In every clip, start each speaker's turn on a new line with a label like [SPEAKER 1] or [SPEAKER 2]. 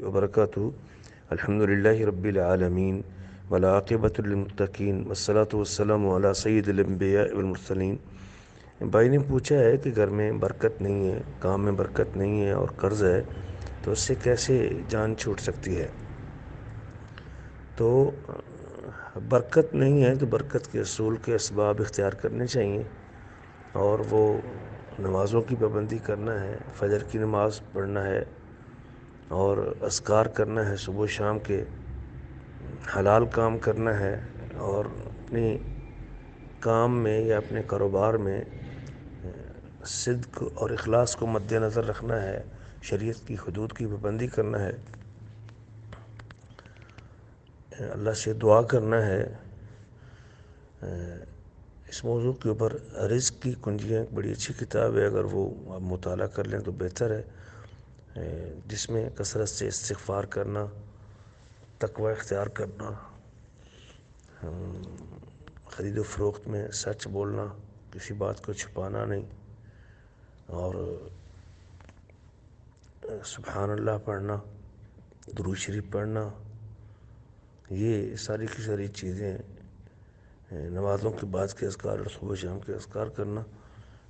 [SPEAKER 1] وبرکاتہ الحمدللہ رب العالمین والعاقبۃ للمتقین والصلاۃ والسلام علی سید الانبیاء والمرسلین۔ بھائی نے پوچھا ہے کہ گھر میں برکت نہیں ہے، کام میں برکت نہیں ہے اور قرض ہے تو اس سے کیسے جان چھوٹ سکتی ہے؟ تو برکت نہیں ہے تو برکت کے اصول کے اسباب اختیار کرنے چاہیے، اور وہ نمازوں کی پابندی کرنا ہے، فجر کی نماز پڑھنا ہے اور اذکار کرنا ہے صبح و شام کے، حلال کام کرنا ہے، اور اپنے کام میں یا اپنے کاروبار میں صدق اور اخلاص کو مد نظر رکھنا ہے، شریعت کی حدود کی پابندی کرنا ہے، اللہ سے دعا کرنا ہے۔ اس موضوع کے اوپر رزق کی کنجیاں ایک بڑی اچھی کتاب ہے، اگر وہ آپ مطالعہ کر لیں تو بہتر ہے، جس میں کثرت سے استغفار کرنا، تقوی اختیار کرنا، خرید و فروخت میں سچ بولنا، کسی بات کو چھپانا نہیں، اور سبحان اللہ پڑھنا، درود شریف پڑھنا، یہ ساری کی ساری چیزیں نمازوں کے بعد کے اذکار اور صبح شام کے اذکار کرنا،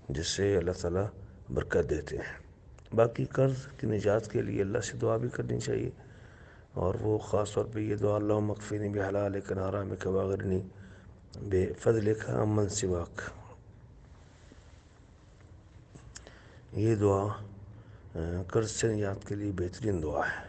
[SPEAKER 1] جس سے اللہ تعالیٰ برکت دیتے ہیں۔ باقی قرض کی نجات کے لیے اللہ سے دعا بھی کرنی چاہیے، اور وہ خاص طور پہ یہ دعا اللہم اکفنی بحلالک عن حرامک واغننی بفضلک عمن سواک، یہ دعا قرض سے نجات کے لیے بہترین دعا ہے۔